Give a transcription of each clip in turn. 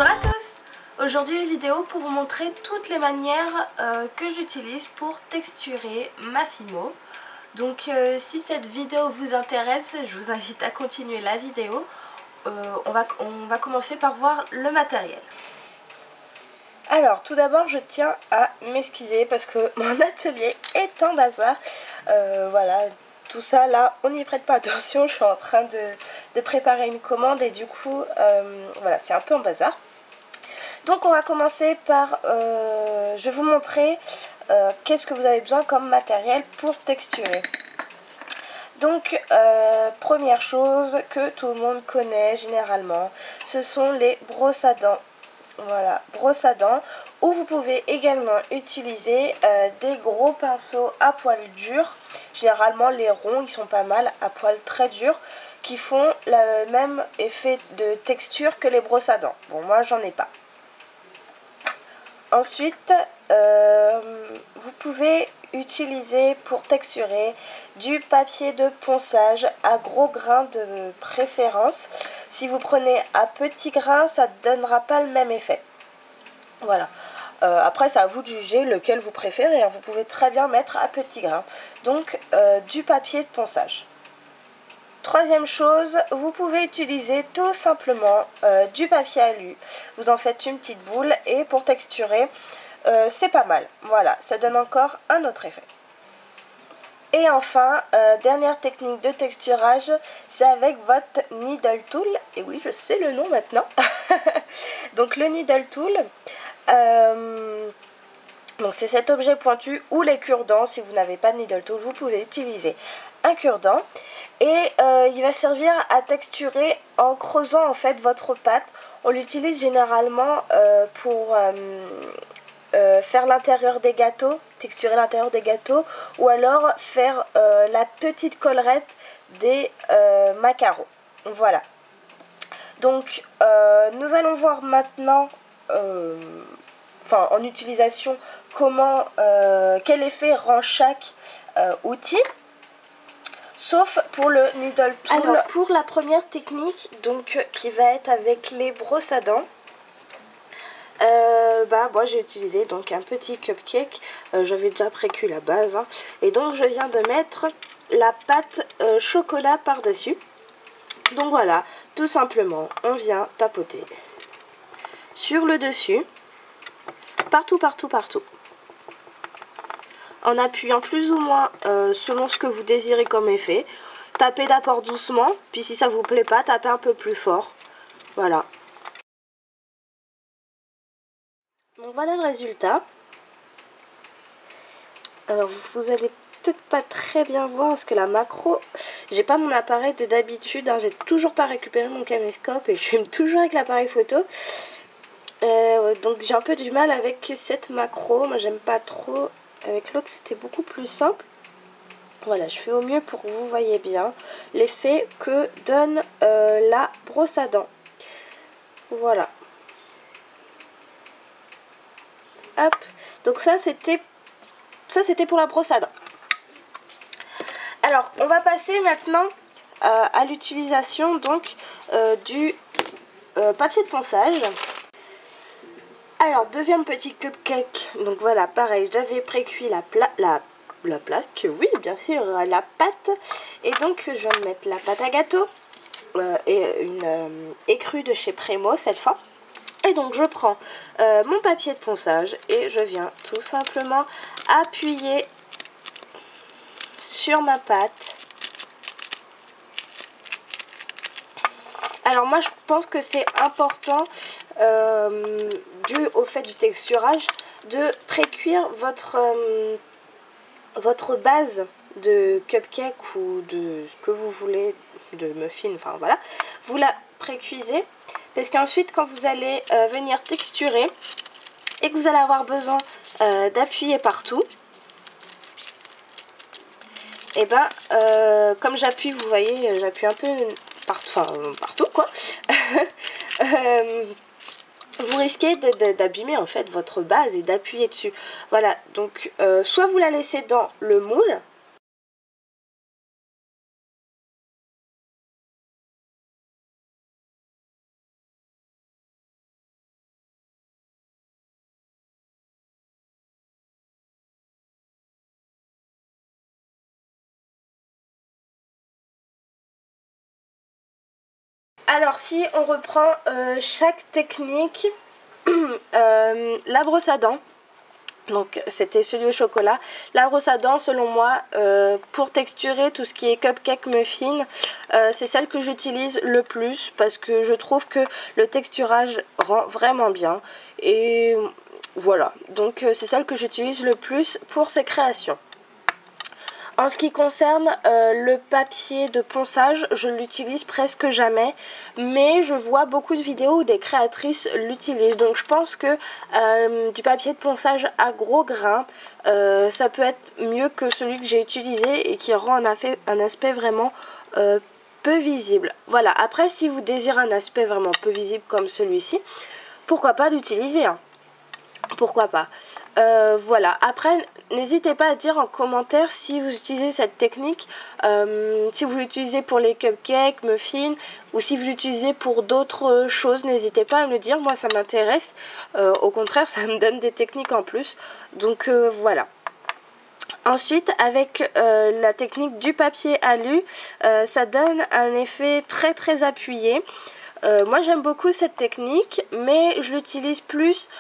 Bonjour à tous. Aujourd'hui une vidéo pour vous montrer toutes les manières que j'utilise pour texturer ma Fimo. Donc si cette vidéo vous intéresse, je vous invite à continuer la vidéo. On va commencer par voir le matériel. Alors tout d'abord je tiens à m'excuser parce que mon atelier est en bazar. Voilà, tout ça là on n'y prête pas attention, je suis en train de préparer une commande et du coup voilà, c'est un peu en bazar. Donc on va commencer par, je vais vous montrer qu'est-ce que vous avez besoin comme matériel pour texturer. Donc première chose que tout le monde connaît généralement, ce sont les brosses à dents. Voilà, brosse à dents, ou vous pouvez également utiliser des gros pinceaux à poil dur. Généralement les ronds ils sont pas mal, à poil très dur, qui font le même effet de texture que les brosses à dents. Bon, moi j'en ai pas. Ensuite, vous pouvez utiliser pour texturer du papier de ponçage à gros grains de préférence. Si vous prenez à petits grains, ça ne donnera pas le même effet. Voilà. Après, c'est à vous de juger lequel vous préférez. Vous pouvez très bien mettre à petits grains. Donc, du papier de ponçage. Troisième chose, vous pouvez utiliser tout simplement du papier alu. Vous en faites une petite boule et pour texturer, c'est pas mal. Voilà, ça donne encore un autre effet. Et enfin, dernière technique de texturage, c'est avec votre needle tool. Et oui, je sais le nom maintenant. Donc le needle tool, donc c'est cet objet pointu ou les cure-dents. Si vous n'avez pas de needle tool, vous pouvez utiliser un cure-dent. Et il va servir à texturer en creusant en fait votre pâte. On l'utilise généralement pour faire l'intérieur des gâteaux, texturer l'intérieur des gâteaux, ou alors faire la petite collerette des macarons. Voilà. Donc nous allons voir maintenant, en utilisation, quel effet rend chaque outil. Sauf pour le needle tool. Alors pour la première technique, donc qui va être avec les brosses à dents, moi j'ai utilisé donc un petit cupcake. J'avais déjà précuit la base, hein, et donc je viens de mettre la pâte chocolat par dessus. Donc voilà, tout simplement on vient tapoter sur le dessus, partout, en appuyant plus ou moins selon ce que vous désirez comme effet. Tapez d'abord doucement, puis si ça vous plaît pas, tapez un peu plus fort. Voilà. Donc voilà le résultat. Alors vous allez peut-être pas très bien voir parce que la macro, j'ai pas mon appareil de d'habitude, hein, j'ai toujours pas récupéré mon caméscope et je filme toujours avec l'appareil photo. Donc j'ai un peu du mal avec cette macro, moi j'aime pas trop. Avec l'autre c'était beaucoup plus simple. Voilà, je fais au mieux pour que vous voyez bien l'effet que donne la brosse à dents. Voilà. Hop. Donc ça c'était pour la brosse à dents. Alors, on va passer maintenant à l'utilisation donc du papier de ponçage. Alors, deuxième petit cupcake. Donc voilà, pareil, j'avais précuit la plaque, oui, bien sûr, la pâte. Et donc, je viens de mettre la pâte à gâteau et une écrue de chez Premo cette fois. Et donc, je prends mon papier de ponçage et je viens tout simplement appuyer sur ma pâte. Alors moi je pense que c'est important, dû au fait du texturage, de précuire votre base de cupcake ou de ce que vous voulez, de muffin, enfin voilà. Vous la précuisez parce qu'ensuite quand vous allez venir texturer et que vous allez avoir besoin d'appuyer partout, et ben comme j'appuie, vous voyez, j'appuie un peu partout quoi. Vous risquez d'abîmer en fait votre base et d'appuyer dessus. Voilà, donc soit vous la laissez dans le moule, Alors si on reprend chaque technique, la brosse à dents, donc c'était celui au chocolat. La brosse à dents, selon moi, pour texturer tout ce qui est cupcake, muffin, c'est celle que j'utilise le plus parce que je trouve que le texturage rend vraiment bien. Et voilà, donc c'est celle que j'utilise le plus pour ces créations. En ce qui concerne le papier de ponçage, je l'utilise presque jamais, mais je vois beaucoup de vidéos où des créatrices l'utilisent. Donc je pense que du papier de ponçage à gros grains, ça peut être mieux que celui que j'ai utilisé et qui rend un aspect vraiment peu visible. Voilà, après si vous désirez un aspect vraiment peu visible comme celui-ci, pourquoi pas l'utiliser, hein. Pourquoi pas. Voilà, après n'hésitez pas à dire en commentaire si vous utilisez cette technique, si vous l'utilisez pour les cupcakes, muffins, ou si vous l'utilisez pour d'autres choses. N'hésitez pas à me le dire, moi ça m'intéresse, au contraire ça me donne des techniques en plus, donc voilà. Ensuite, avec la technique du papier alu, ça donne un effet très très appuyé. Moi j'aime beaucoup cette technique, mais je l'utilise plus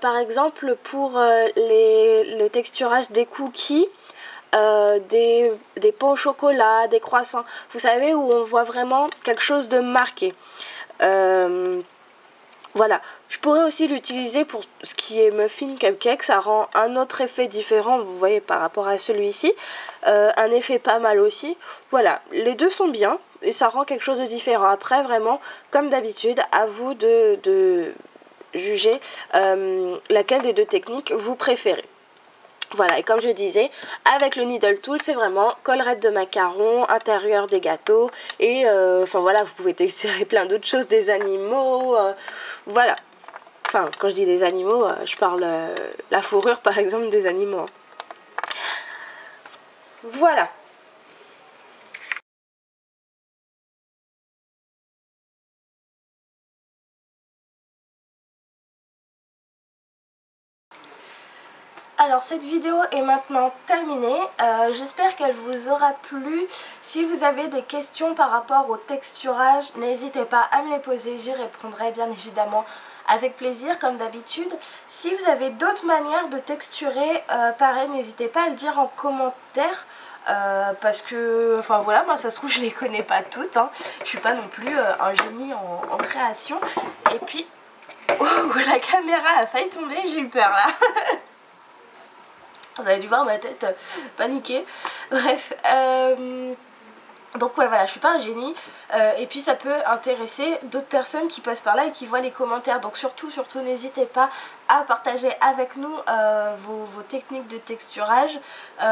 par exemple pour le texturage des cookies, des pains au chocolat, des croissants, vous savez, où on voit vraiment quelque chose de marqué. Voilà, je pourrais aussi l'utiliser pour ce qui est muffin, cupcake, ça rend un autre effet différent, vous voyez, par rapport à celui-ci, un effet pas mal aussi. Voilà, les deux sont bien et ça rend quelque chose de différent. Après, vraiment, comme d'habitude, à vous de juger laquelle des deux techniques vous préférez. Voilà, et comme je disais, avec le needle tool, c'est vraiment collerette de macarons, intérieur des gâteaux, et enfin voilà, vous pouvez texturer plein d'autres choses, des animaux, voilà. Enfin, quand je dis des animaux, je parle la fourrure par exemple des animaux. Voilà. Alors cette vidéo est maintenant terminée, j'espère qu'elle vous aura plu. Si vous avez des questions par rapport au texturage, n'hésitez pas à me les poser, j'y répondrai bien évidemment avec plaisir comme d'habitude. Si vous avez d'autres manières de texturer, pareil, n'hésitez pas à le dire en commentaire. Parce que, enfin voilà, moi ça se trouve je les connais pas toutes, hein. Je suis pas non plus un génie en création. Et puis, oh, la caméra a failli tomber, j'ai eu peur là. Vous avez dû voir ma tête paniquer. Bref, donc ouais, voilà, je suis pas un génie, et puis ça peut intéresser d'autres personnes qui passent par là et qui voient les commentaires. Donc surtout n'hésitez pas à partager avec nous vos techniques de texturage.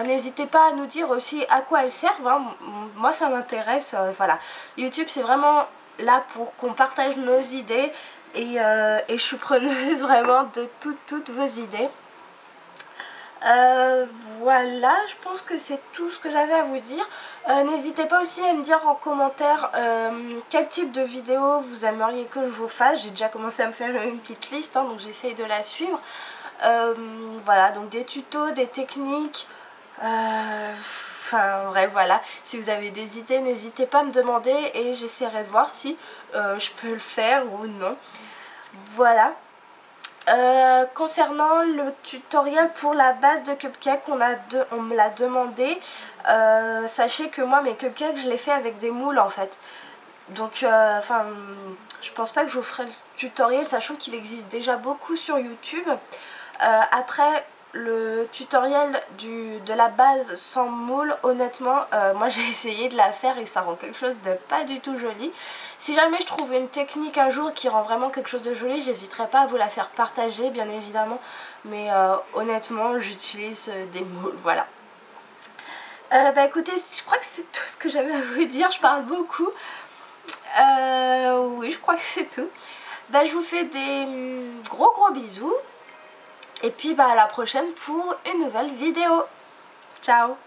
N'hésitez pas à nous dire aussi à quoi elles servent, hein. Moi ça m'intéresse, voilà. YouTube c'est vraiment là pour qu'on partage nos idées, et je suis preneuse vraiment de toutes vos idées. Voilà, je pense que c'est tout ce que j'avais à vous dire. N'hésitez pas aussi à me dire en commentaire quel type de vidéo vous aimeriez que je vous fasse. J'ai déjà commencé à me faire une petite liste, hein, donc j'essaye de la suivre. Voilà, donc des tutos, des techniques, enfin bref, voilà. Si vous avez des idées, n'hésitez pas à me demander et j'essaierai de voir si je peux le faire ou non. Voilà. Concernant le tutoriel pour la base de cupcake, on me l'a demandé. Sachez que moi mes cupcakes je les fais avec des moules en fait. Donc enfin je pense pas que je vous ferai le tutoriel, sachant qu'il existe déjà beaucoup sur YouTube. Après le tutoriel de la base sans moule, honnêtement moi j'ai essayé de la faire et ça rend quelque chose de pas du tout joli. Si jamais je trouve une technique un jour qui rend vraiment quelque chose de joli, j'hésiterai pas à vous la faire partager bien évidemment, mais honnêtement j'utilise des moules, voilà. Bah écoutez, je crois que c'est tout ce que j'avais à vous dire, je parle beaucoup. Oui, je crois que c'est tout. Bah je vous fais des gros bisous. Et puis bah à la prochaine pour une nouvelle vidéo. Ciao!